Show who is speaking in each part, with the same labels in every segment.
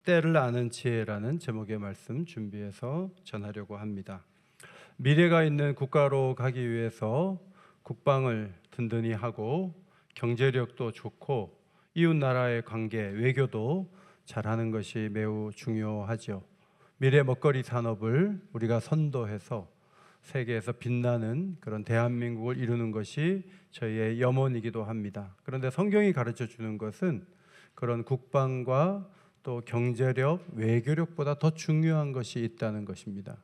Speaker 1: 때를 아는 지혜라는 제목의 말씀 준비해서 전하려고 합니다. 미래가 있는 국가로 가기 위해서 국방을 든든히 하고 경제력도 좋고 이웃 나라의 관계, 외교도 잘하는 것이 매우 중요하죠. 미래 먹거리 산업을 우리가 선도해서 세계에서 빛나는 그런 대한민국을 이루는 것이 저희의 염원이기도 합니다. 그런데 성경이 가르쳐 주는 것은 그런 국방과 또 경제력, 외교력보다 더 중요한 것이 있다는 것입니다.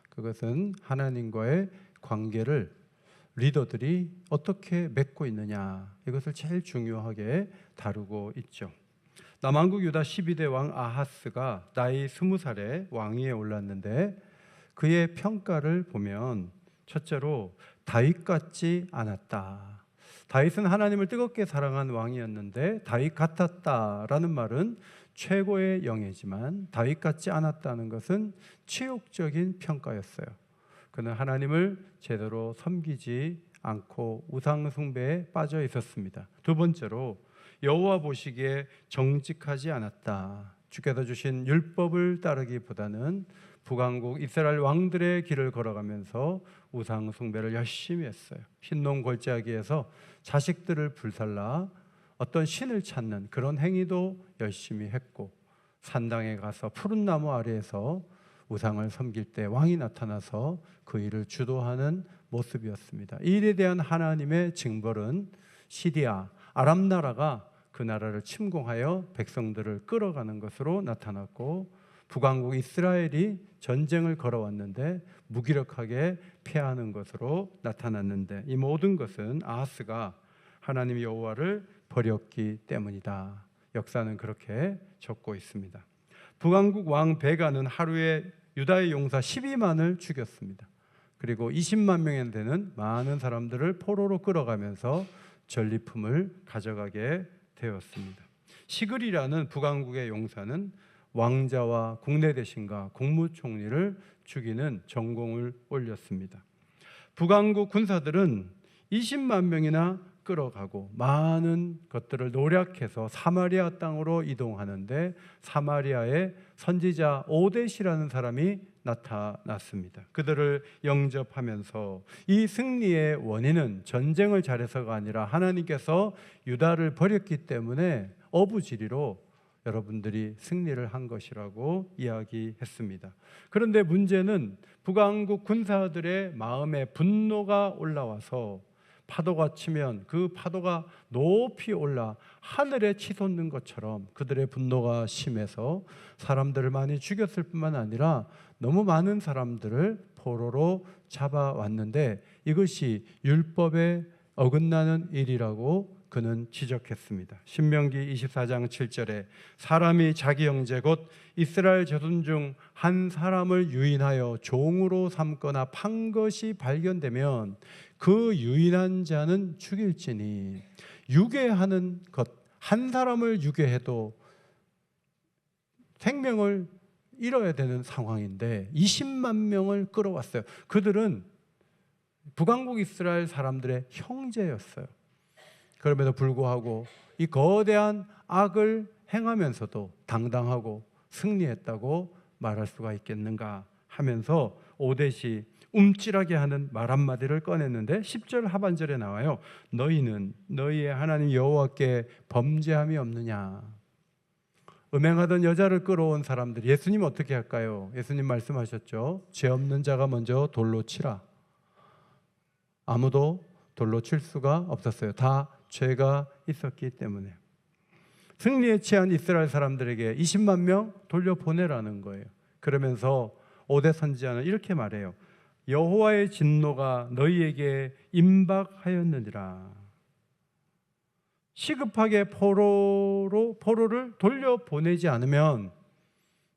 Speaker 1: 그것은 하나님과의 관계를 리더들이 어떻게 맺고 있느냐, 이것을 제일 중요하게 다루고 있죠. 남왕국 유다 12대 왕 아하스가 나이 20살에 왕위에 올랐는데 그의 평가를 보면 첫째로 다윗 같지 않았다. 다윗은 하나님을 뜨겁게 사랑한 왕이었는데 다윗 같았다라는 말은 최고의 영예지만 다윗 같지 않았다는 것은 치욕적인 평가였어요. 그는 하나님을 제대로 섬기지 않고 우상 숭배에 빠져 있었습니다. 두 번째로 여호와 보시기에 정직하지 않았다. 주께서 주신 율법을 따르기보다는 북왕국 이스라엘 왕들의 길을 걸어가면서 우상 숭배를 열심히 했어요. 흰농 골짜기에서 자식들을 불살라 어떤 신을 찾는 그런 행위도 열심히 했고, 산당에 가서 푸른 나무 아래에서 우상을 섬길 때 왕이 나타나서 그 일을 주도하는 모습이었습니다. 이 일에 대한 하나님의 징벌은 시리아, 아람 나라가 그 나라를 침공하여 백성들을 끌어가는 것으로 나타났고, 북왕국 이스라엘이 전쟁을 걸어왔는데 무기력하게 패하는 것으로 나타났는데, 이 모든 것은 아하스가 하나님 여호와를 버렸기 때문이다. 역사는 그렇게 적고 있습니다. 북왕국 왕 베가는 하루에 유다의 용사 12만을 죽였습니다. 그리고 20만 명에 되는 많은 사람들을 포로로 끌어가면서 전리품을 가져가게 되었습니다. 시글이라는 북왕국의 용사는 왕자와 국내 대신과 국무총리를 죽이는 전공을 올렸습니다. 북왕국 군사들은 20만 명이나 끌어가고 많은 것들을 노력해서 사마리아 땅으로 이동하는데 사마리아에 선지자 오뎃이라는 사람이 나타났습니다. 그들을 영접하면서 이 승리의 원인은 전쟁을 잘해서가 아니라 하나님께서 유다를 버렸기 때문에 어부지리로 여러분들이 승리를 한 것이라고 이야기했습니다. 그런데 문제는 북왕국 군사들의 마음에 분노가 올라와서 파도가 치면 그 파도가 높이 올라 하늘에 치솟는 것처럼 그들의 분노가 심해서 사람들을 많이 죽였을 뿐만 아니라 너무 많은 사람들을 포로로 잡아왔는데 이것이 율법에 어긋나는 일이라고 그는 지적했습니다. 신명기 24장 7절에 사람이 자기 형제 곧 이스라엘 자손 중 한 사람을 유인하여 종으로 삼거나 판 것이 발견되면 그 유인한 자는 죽일지니, 유괴하는 것, 한 사람을 유괴해도 생명을 잃어야 되는 상황인데 20만 명을 끌어왔어요. 그들은 북왕국 이스라엘 사람들의 형제였어요. 그럼에도 불구하고 이 거대한 악을 행하면서도 당당하고 승리했다고 말할 수가 있겠는가 하면서 오뎃이 움찔하게 하는 말 한마디를 꺼냈는데 10절 하반절에 나와요. 너희는 너희의 하나님 여호와께 범죄함이 없느냐. 음행하던 여자를 끌어온 사람들, 예수님 어떻게 할까요? 예수님 말씀하셨죠. 죄 없는 자가 먼저 돌로 치라. 아무도 돌로 칠 수가 없었어요. 다 죄가 있었기 때문에. 승리에 취한 이스라엘 사람들에게 20만 명 돌려보내라는 거예요. 그러면서 오뎃 선지자는 이렇게 말해요. 여호와의 진노가 너희에게 임박하였느니라. 시급하게 포로를 돌려보내지 않으면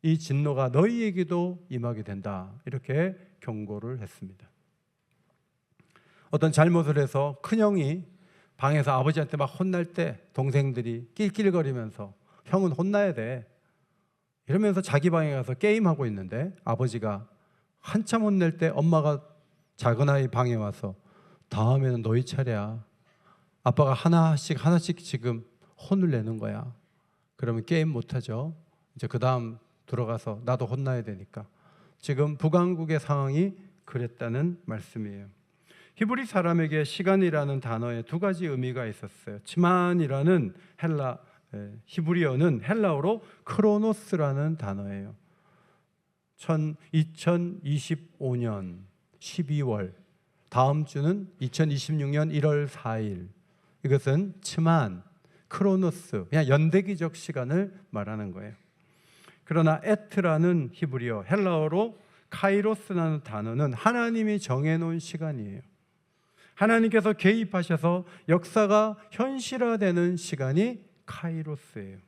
Speaker 1: 이 진노가 너희에게도 임하게 된다. 이렇게 경고를 했습니다. 어떤 잘못을 해서 큰형이 방에서 아버지한테 막 혼날 때 동생들이 낄낄거리면서 형은 혼나야 돼 이러면서 자기 방에 가서 게임하고 있는데 아버지가 한참 혼낼 때 엄마가 작은 아이 방에 와서 다음에는 너희 차례야. 아빠가 하나씩 지금 혼을 내는 거야. 그러면 게임 못하죠. 이제 그 다음 들어가서 나도 혼나야 되니까. 지금 북왕국의 상황이 그랬다는 말씀이에요. 히브리 사람에게 시간이라는 단어에 두 가지 의미가 있었어요. 치만이라는 히브리어는 헬라어로 크로노스라는 단어예요. 2025년 12월, 다음 주는 2026년 1월 4일. 이것은 치만, 크로노스, 그냥 연대기적 시간을 말하는 거예요. 그러나 에트라는 히브리어, 헬라어로 카이로스라는 단어는 하나님이 정해놓은 시간이에요. 하나님께서 개입하셔서 역사가 현실화되는 시간이 카이로스예요.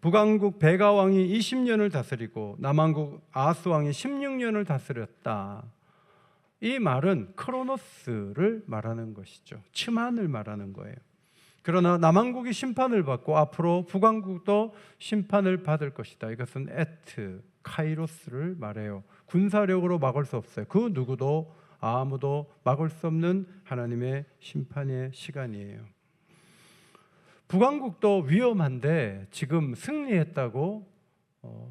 Speaker 1: 북왕국 베가 왕이 20년을 다스리고 남왕국 아하스 왕이 16년을 다스렸다. 이 말은 크로노스를 말하는 것이죠. 치만을 말하는 거예요. 그러나 남왕국이 심판을 받고 앞으로 북왕국도 심판을 받을 것이다. 이것은 에트, 카이로스를 말해요. 군사력으로 막을 수 없어요. 그 누구도 아무도 막을 수 없는 하나님의 심판의 시간이에요. 북왕국도 위험한데 지금 승리했다고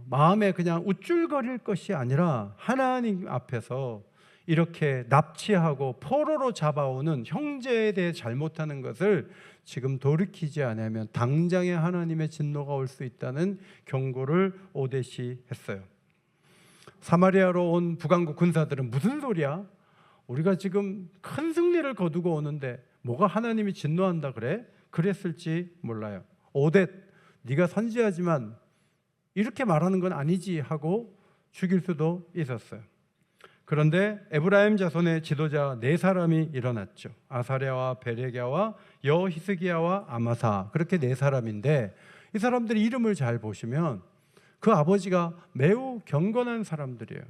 Speaker 1: 마음에 그냥 우쭐거릴 것이 아니라 하나님 앞에서 이렇게 납치하고 포로로 잡아오는 형제에 대해 잘못하는 것을 지금 돌이키지 않으면 당장에 하나님의 진노가 올 수 있다는 경고를 오데시 했어요. 사마리아로 온 북왕국 군사들은 무슨 소리야? 우리가 지금 큰 승리를 거두고 오는데 뭐가 하나님이 진노한다 그래? 그랬을지 몰라요. 오뎃, 네가 선지하지만 이렇게 말하는 건 아니지 하고 죽일 수도 있었어요. 그런데 에브라임 자손의 지도자 네 사람이 일어났죠. 아사랴와 베레랴와 여히스기야와 아마사, 그렇게 네 사람인데 이 사람들의 이름을 잘 보시면 그 아버지가 매우 경건한 사람들이에요.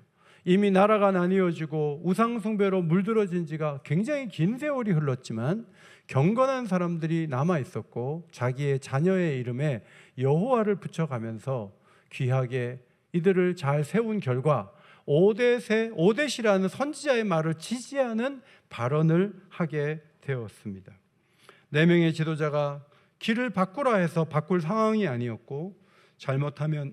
Speaker 1: 이미 나라가 나뉘어지고 우상숭배로 물들어진 지가 굉장히 긴 세월이 흘렀지만 경건한 사람들이 남아 있었고 자기의 자녀의 이름에 여호와를 붙여가면서 귀하게 이들을 잘 세운 결과 오뎃이라는 선지자의 말을 지지하는 발언을 하게 되었습니다. 네 명의 지도자가 길을 바꾸라 해서 바꿀 상황이 아니었고 잘못하면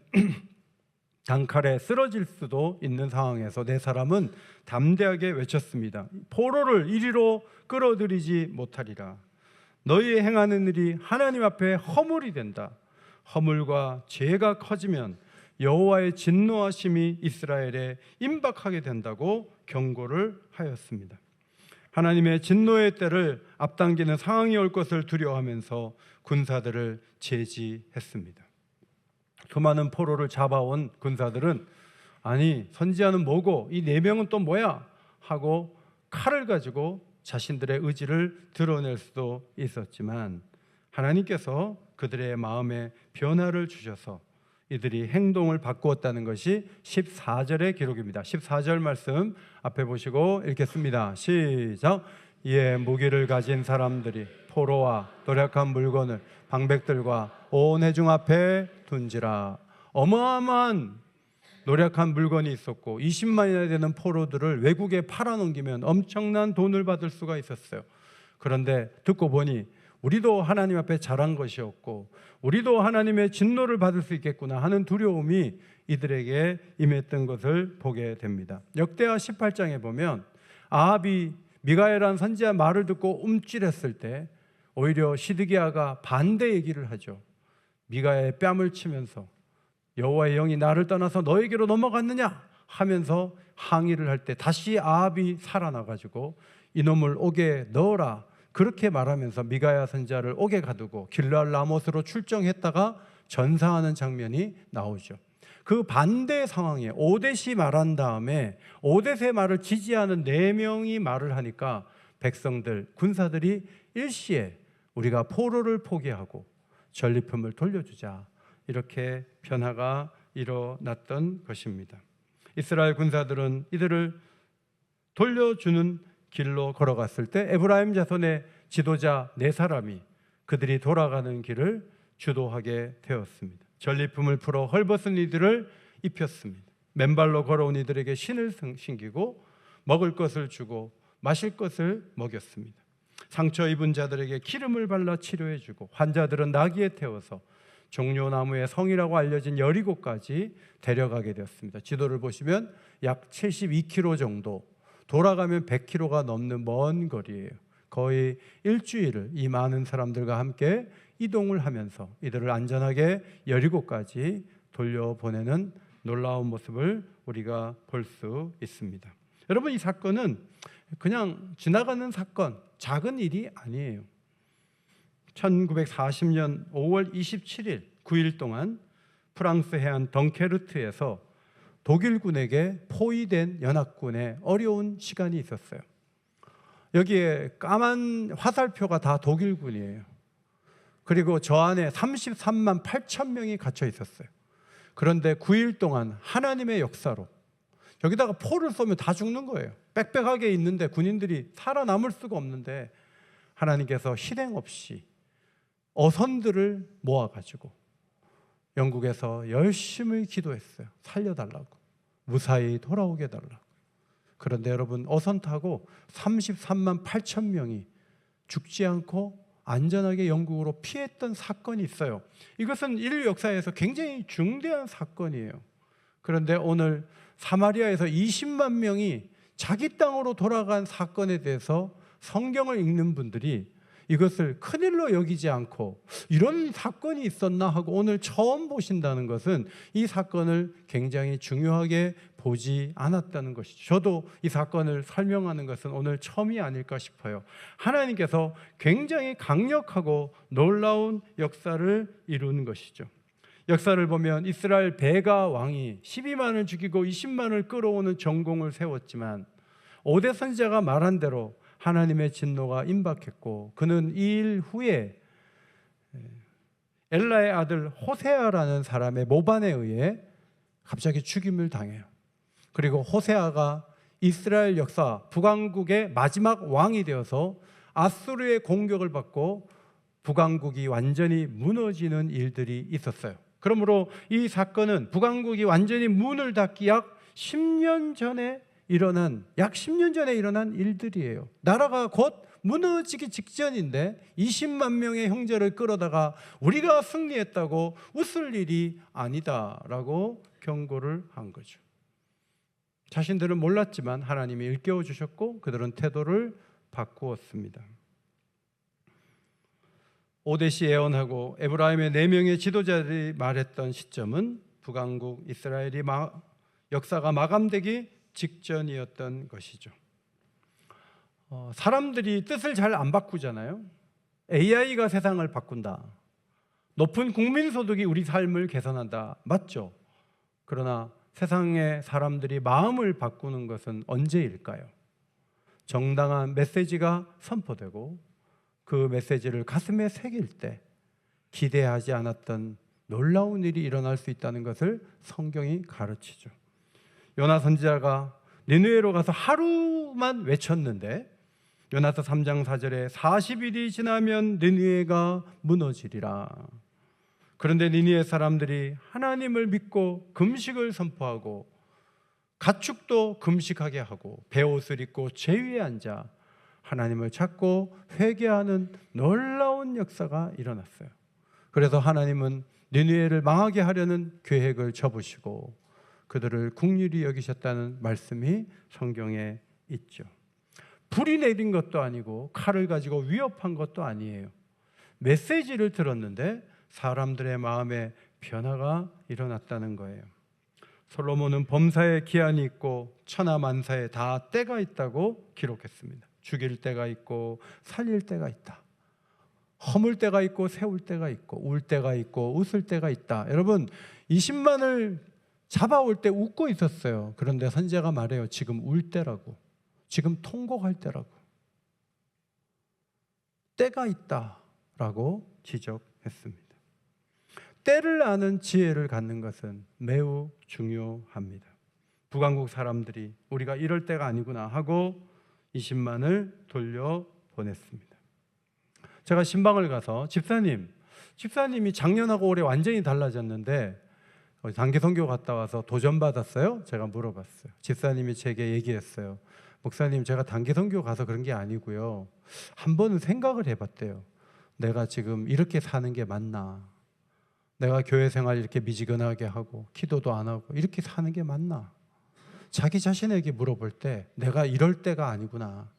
Speaker 1: 단칼에 쓰러질 수도 있는 상황에서 네 사람은 담대하게 외쳤습니다. 포로를 이리로 끌어들이지 못하리라. 너희의 행하는 일이 하나님 앞에 허물이 된다. 허물과 죄가 커지면 여호와의 진노하심이 이스라엘에 임박하게 된다고 경고를 하였습니다. 하나님의 진노의 때를 앞당기는 상황이 올 것을 두려워하면서 군사들을 제지했습니다. 수많은 포로를 잡아온 군사들은 아니 선지자는 뭐고 이 네 명은 또 뭐야 하고 칼을 가지고 자신들의 의지를 드러낼 수도 있었지만 하나님께서 그들의 마음에 변화를 주셔서 이들이 행동을 바꾸었다는 것이 14절의 기록입니다. 14절 말씀 앞에 보시고 읽겠습니다. 시작. 이에 무기를 가진 사람들이 포로와 도략한 물건을 방백들과 온 회중 앞에 둔지라. 어마어마한 노력한 물건이 있었고 20만이나 되는 포로들을 외국에 팔아넘기면 엄청난 돈을 받을 수가 있었어요. 그런데 듣고 보니 우리도 하나님 앞에 잘한 것이었고 우리도 하나님의 진노를 받을 수 있겠구나 하는 두려움이 이들에게 임했던 것을 보게 됩니다. 역대하 18장에 보면 아합이 미가야라는 선지자 말을 듣고 움찔했을 때 오히려 시드기야가 반대 얘기를 하죠. 미가야의 뺨을 치면서 여호와의 영이 나를 떠나서 너에게로 넘어갔느냐 하면서 항의를 할 때 다시 아합이 살아나가지고 이놈을 옥에 넣어라 그렇게 말하면서 미가야 선지자를 옥에 가두고 길르앗 라못으로 출정했다가 전사하는 장면이 나오죠. 그 반대 상황에 오뎃이 말한 다음에 오뎃의 말을 지지하는 4명이 말을 하니까 백성들, 군사들이 일시에 우리가 포로를 포기하고 전리품을 돌려주자 이렇게 변화가 일어났던 것입니다. 이스라엘 군사들은 이들을 돌려주는 길로 걸어갔을 때 에브라임 자손의 지도자 4사람이 그들이 돌아가는 길을 주도하게 되었습니다. 전리품을 풀어 헐벗은 이들을 입혔습니다. 맨발로 걸어온 이들에게 신을 신기고 먹을 것을 주고 마실 것을 먹였습니다. 상처 입은 자들에게 기름을 발라 치료해주고 환자들은 나귀에 태워서 종려나무의 성이라고 알려진 여리고까지 데려가게 되었습니다. 지도를 보시면 약 72km 정도, 돌아가면 100km가 넘는 먼 거리예요. 거의 일주일을 이 많은 사람들과 함께 이동을 하면서 이들을 안전하게 여리고까지 돌려보내는 놀라운 모습을 우리가 볼 수 있습니다. 여러분, 이 사건은 그냥 지나가는 사건, 작은 일이 아니에요. 1940년 5월 27일 9일 동안 프랑스 해안 덩케르트에서 독일군에게 포위된 연합군의 어려운 시간이 있었어요. 여기에 까만 화살표가 다 독일군이에요. 그리고 저 안에 33만 8천 명이 갇혀 있었어요. 그런데 9일 동안 하나님의 역사로, 여기다가 포를 쏘면 다 죽는 거예요. 빽빽하게 있는데 군인들이 살아남을 수가 없는데 하나님께서 실행 없이 어선들을 모아가지고 영국에서 열심히 기도했어요. 살려달라고, 무사히 돌아오게 해달라고. 그런데 여러분, 어선 타고 33만 8천 명이 죽지 않고 안전하게 영국으로 피했던 사건이 있어요. 이것은 인류 역사에서 굉장히 중대한 사건이에요. 그런데 오늘 사마리아에서 20만 명이 자기 땅으로 돌아간 사건에 대해서 성경을 읽는 분들이 이것을 큰일로 여기지 않고 이런 사건이 있었나 하고 오늘 처음 보신다는 것은 이 사건을 굉장히 중요하게 보지 않았다는 것이죠. 저도 이 사건을 설명하는 것은 오늘 처음이 아닐까 싶어요. 하나님께서 굉장히 강력하고 놀라운 역사를 이루는 것이죠. 역사를 보면 이스라엘 베가 왕이 12만을 죽이고 20만을 끌어오는 전공을 세웠지만 5대 선지자가 말한 대로 하나님의 진노가 임박했고 그는 이 일 후에 엘라의 아들 호세아라는 사람의 모반에 의해 갑자기 죽임을 당해요. 그리고 호세아가 이스라엘 역사 북왕국의 마지막 왕이 되어서 아수르의 공격을 받고 북왕국이 완전히 무너지는 일들이 있었어요. 그러므로 이 사건은 북왕국이 완전히 문을 닫기 약 10년 전에 일어난 일들이에요. 나라가 곧 무너지기 직전인데 20만 명의 형제를 끌어다가 우리가 승리했다고 웃을 일이 아니다라고 경고를 한 거죠. 자신들은 몰랐지만 하나님이 일깨워 주셨고 그들은 태도를 바꾸었습니다. 오데시 예언하고 에브라임의 4명의 지도자들이 말했던 시점은 북왕국 이스라엘이 역사가 마감되기 직전이었던 것이죠. 사람들이 뜻을 잘 안 바꾸잖아요. AI가 세상을 바꾼다. 높은 국민소득이 우리 삶을 개선한다. 맞죠? 그러나 세상의 사람들이 마음을 바꾸는 것은 언제일까요? 정당한 메시지가 선포되고 그 메시지를 가슴에 새길 때 기대하지 않았던 놀라운 일이 일어날 수 있다는 것을 성경이 가르치죠. 요나 선지자가 니느웨로 가서 하루만 외쳤는데 요나서 3장 4절에 40일이 지나면 니느웨가 무너지리라. 그런데 니느웨 사람들이 하나님을 믿고 금식을 선포하고 가축도 금식하게 하고 베옷을 입고 제 위에 앉아 하나님을 찾고 회개하는 놀라운 역사가 일어났어요. 그래서 하나님은 니느웨를 망하게 하려는 계획을 접으시고 그들을 긍휼히 여기셨다는 말씀이 성경에 있죠. 불이 내린 것도 아니고 칼을 가지고 위협한 것도 아니에요. 메시지를 들었는데 사람들의 마음에 변화가 일어났다는 거예요. 솔로몬은 범사에 기한이 있고 천하만사에 다 때가 있다고 기록했습니다. 죽일 때가 있고 살릴 때가 있다. 허물 때가 있고 세울 때가 있고 울 때가 있고 웃을 때가 있다. 여러분 20만을 잡아올 때 웃고 있었어요. 그런데 선지자가 말해요. 지금 울 때라고. 지금 통곡할 때라고. 때가 있다라고 지적했습니다. 때를 아는 지혜를 갖는 것은 매우 중요합니다. 북왕국 사람들이 우리가 이럴 때가 아니구나 하고 20만을 돌려보냈습니다. 제가 신방을 가서 집사님이 작년하고 올해 완전히 달라졌는데 단기 선교 갔다 와서 도전받았어요? 제가 물어봤어요. 집사님이 제게 얘기했어요. 목사님, 제가 단기 선교 가서 그런 게 아니고요. 한 번은 생각을 해봤대요. 내가 지금 이렇게 사는 게 맞나? 내가 교회 생활 이렇게 미지근하게 하고 기도도 안 하고 이렇게 사는 게 맞나? 자기 자신에게 물어볼 때 내가 이럴 때가 아니구나.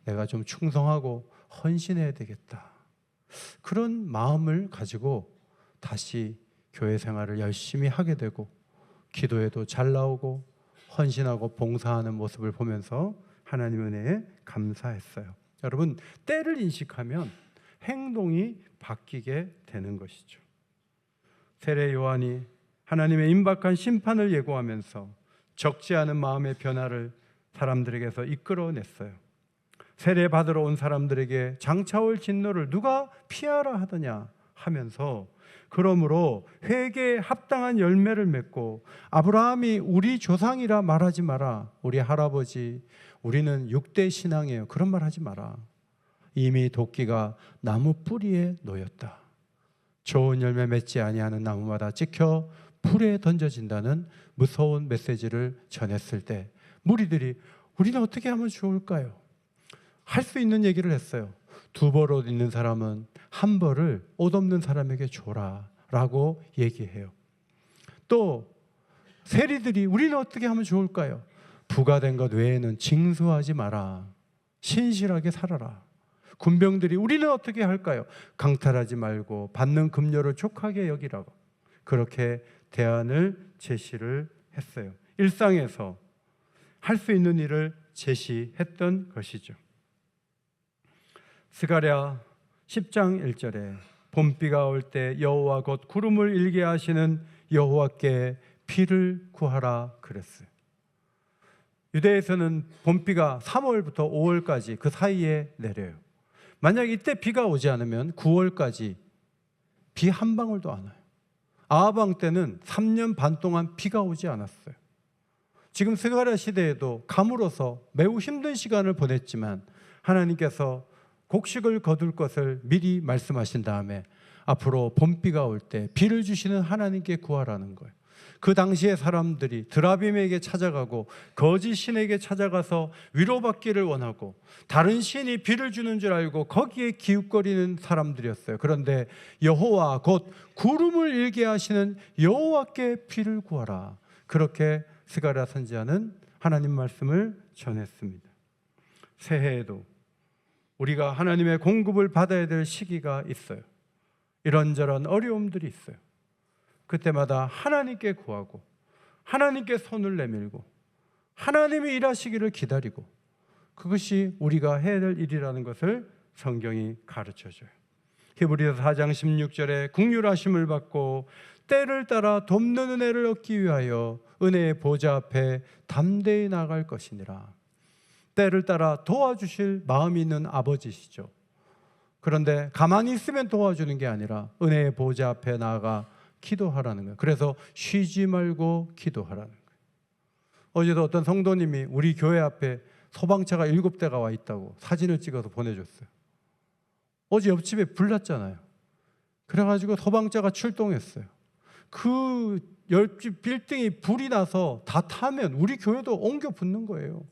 Speaker 1: 내가 좀 충성하고 헌신해야 되겠다. 그런 마음을 가지고 다시 교회 생활을 열심히 하게 되고 기도에도 잘 나오고 헌신하고 봉사하는 모습을 보면서 하나님 은혜에 감사했어요. 여러분, 때를 인식하면 행동이 바뀌게 되는 것이죠. 세례 요한이 하나님의 임박한 심판을 예고하면서 적지 않은 마음의 변화를 사람들에게서 이끌어냈어요. 세례 받으러 온 사람들에게 장차올 진노를 누가 피하라 하더냐 하면서 그러므로 회개에 합당한 열매를 맺고 아브라함이 우리 조상이라 말하지 마라. 우리 할아버지, 우리는 6대 신앙이에요. 그런 말 하지 마라. 이미 도끼가 나무 뿌리에 놓였다. 좋은 열매 맺지 아니하는 나무마다 찍혀 불에 던져진다는 무서운 메시지를 전했을 때 무리들이 우리는 어떻게 하면 좋을까요? 할 수 있는 얘기를 했어요. 2벌 옷 있는 사람은 1벌을 옷 없는 사람에게 줘라 라고 얘기해요. 또 세리들이 우리는 어떻게 하면 좋을까요? 부과된 것 외에는 징수하지 마라. 신실하게 살아라. 군병들이 우리는 어떻게 할까요? 강탈하지 말고 받는 급료를 족하게 여기라고 그렇게 대안을 제시를 했어요. 일상에서 할 수 있는 일을 제시했던 것이죠. 스가랴 10장 1절에 봄비가 올 때 여호와 곧 구름을 일게 하시는 여호와께 비를 구하라 그랬어요. 유대에서는 봄비가 3월부터 5월까지 그 사이에 내려요. 만약 이때 비가 오지 않으면 9월까지 비 한 방울도 안 와요. 아하방 때는 3년 반 동안 비가 오지 않았어요. 지금 스가랴 시대에도 가물어서 매우 힘든 시간을 보냈지만 하나님께서 곡식을 거둘 것을 미리 말씀하신 다음에 앞으로 봄비가 올 때 비를 주시는 하나님께 구하라는 거예요. 그 당시에 사람들이 드라빔에게 찾아가고 거짓 신에게 찾아가서 위로받기를 원하고 다른 신이 비를 주는 줄 알고 거기에 기웃거리는 사람들이었어요. 그런데 여호와 곧 구름을 일게 하시는 여호와께 비를 구하라. 그렇게 스가랴 선지자는 하나님 말씀을 전했습니다. 새해에도 우리가 하나님의 공급을 받아야 될 시기가 있어요. 이런저런 어려움들이 있어요. 그때마다 하나님께 구하고 하나님께 손을 내밀고 하나님이 일하시기를 기다리고 그것이 우리가 해야 될 일이라는 것을 성경이 가르쳐줘요. 히브리서 4장 16절에 긍휼하심을 받고 때를 따라 돕는 은혜를 얻기 위하여 은혜의 보좌 앞에 담대히 나갈 것이니라. 때를 따라 도와주실 마음이 있는 아버지시죠. 그런데 가만히 있으면 도와주는 게 아니라 은혜의 보좌 앞에 나아가 기도하라는 거예요. 그래서 쉬지 말고 기도하라는 거예요. 어제도 어떤 성도님이 우리 교회 앞에 소방차가 7대가 와 있다고 사진을 찍어서 보내줬어요. 어제 옆집에 불 났잖아요. 그래가지고 소방차가 출동했어요. 그 옆집 빌딩이 불이 나서 다 타면 우리 교회도 옮겨 붙는 거예요.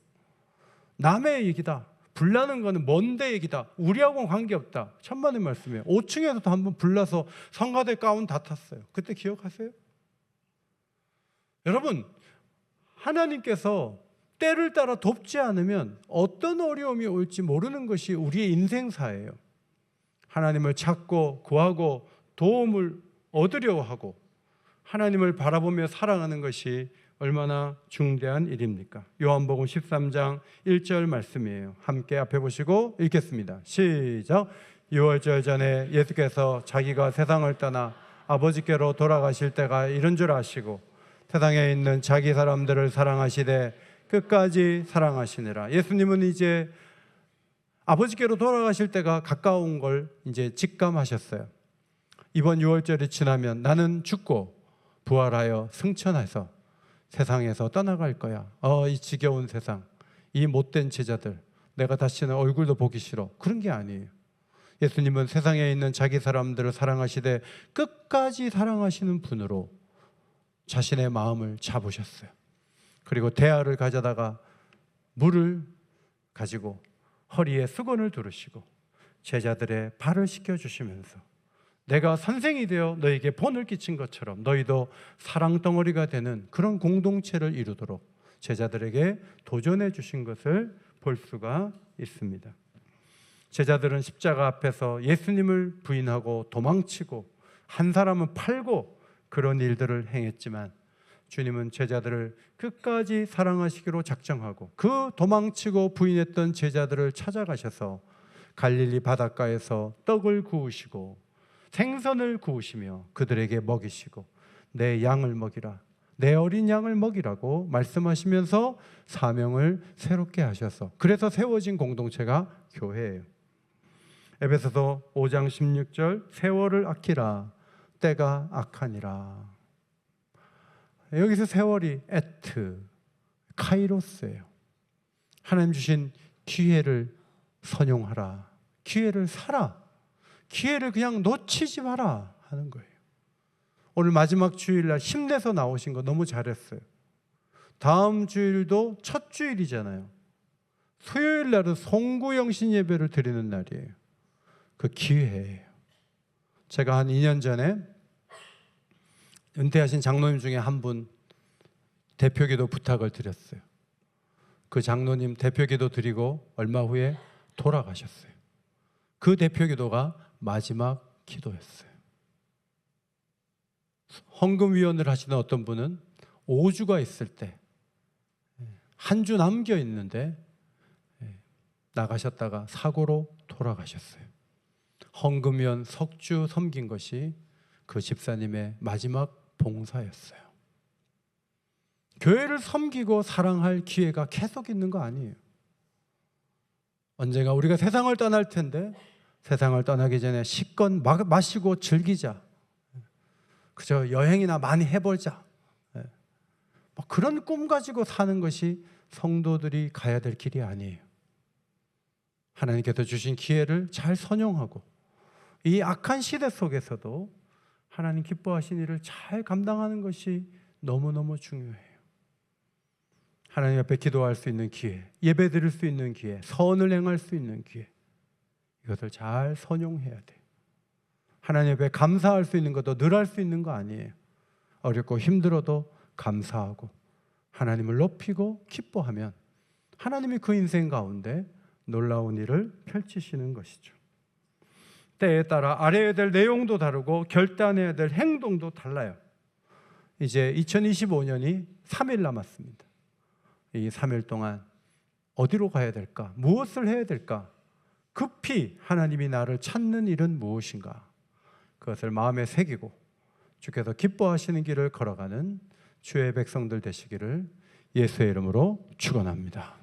Speaker 1: 남의 얘기다. 불나는 거는 먼데 얘기다. 우리하고는 관계없다. 천만의 말씀이에요. 5층에서도 한번 불나서 성가대 가운 다 탔어요. 그때 기억하세요? 여러분, 하나님께서 때를 따라 돕지 않으면 어떤 어려움이 올지 모르는 것이 우리의 인생사예요. 하나님을 찾고 구하고 도움을 얻으려 하고 하나님을 바라보며 살아가는 것이 얼마나 중대한 일입니까? 요한복음 13장 1절 말씀이에요. 함께 앞에 보시고 읽겠습니다. 시작. 6월절 전에 예수께서 자기가 세상을 떠나 아버지께로 돌아가실 때가 이른 줄 아시고 세상에 있는 자기 사람들을 사랑하시되 끝까지 사랑하시니라. 예수님은 이제 아버지께로 돌아가실 때가 가까운 걸 이제 직감하셨어요. 이번 6월절이 지나면 나는 죽고 부활하여 승천해서 세상에서 떠나갈 거야. 이 지겨운 세상, 이 못된 제자들, 내가 다시는 얼굴도 보기 싫어. 그런 게 아니에요. 예수님은 세상에 있는 자기 사람들을 사랑하시되 끝까지 사랑하시는 분으로 자신의 마음을 잡으셨어요. 그리고 대야를 가져다가 물을 가지고 허리에 수건을 두르시고 제자들의 발을 씻겨주시면서 내가 선생이 되어 너에게 본을 끼친 것처럼 너희도 사랑 덩어리가 되는 그런 공동체를 이루도록 제자들에게 도전해 주신 것을 볼 수가 있습니다. 제자들은 십자가 앞에서 예수님을 부인하고 도망치고 한 사람은 팔고 그런 일들을 행했지만 주님은 제자들을 끝까지 사랑하시기로 작정하고 그 도망치고 부인했던 제자들을 찾아가셔서 갈릴리 바닷가에서 떡을 구우시고 생선을 구우시며 그들에게 먹이시고 내 양을 먹이라, 내 어린 양을 먹이라고 말씀하시면서 사명을 새롭게 하셔서 그래서 세워진 공동체가 교회예요. 에베소서 5장 16절 세월을 아끼라 때가 악하니라. 여기서 세월이 에트, 카이로스예요. 하나님 주신 기회를 선용하라, 기회를 살아, 기회를 그냥 놓치지 마라 하는 거예요. 오늘 마지막 주일날 힘내서 나오신 거 너무 잘했어요. 다음 주일도 첫 주일이잖아요. 수요일 날은 송구영신 예배를 드리는 날이에요. 그 기회예요. 제가 한 2년 전에 은퇴하신 장로님 중에 한 분 대표기도 부탁을 드렸어요. 그 장로님 대표기도 드리고 얼마 후에 돌아가셨어요. 그 대표기도가 마지막 기도였어요. 헌금위원을 하시는 어떤 분은 5주가 있을 때 한 주 남겨 있는데 나가셨다가 사고로 돌아가셨어요. 헌금위원 석주 섬긴 것이 그 집사님의 마지막 봉사였어요. 교회를 섬기고 사랑할 기회가 계속 있는 거 아니에요. 언젠가 우리가 세상을 떠날 텐데 세상을 떠나기 전에 실컷 마시고 즐기자, 그저 여행이나 많이 해보자, 그런 꿈 가지고 사는 것이 성도들이 가야 될 길이 아니에요. 하나님께서 주신 기회를 잘 선용하고 이 악한 시대 속에서도 하나님 기뻐하신 일을 잘 감당하는 것이 너무너무 중요해요. 하나님 앞에 기도할 수 있는 기회, 예배 드릴 수 있는 기회, 선을 행할 수 있는 기회, 이것을 잘 선용해야 돼요. 하나님 앞에 감사할 수 있는 것도 늘 할 수 있는 거 아니에요. 어렵고 힘들어도 감사하고 하나님을 높이고 기뻐하면 하나님이 그 인생 가운데 놀라운 일을 펼치시는 것이죠. 때에 따라 알아야 될 내용도 다르고 결단해야 될 행동도 달라요. 이제 2025년이 3일 남았습니다. 이 3일 동안 어디로 가야 될까? 무엇을 해야 될까? 급히 하나님이 나를 찾는 일은 무엇인가? 그것을 마음에 새기고 주께서 기뻐하시는 길을 걸어가는 주의 백성들 되시기를 예수의 이름으로 축원합니다.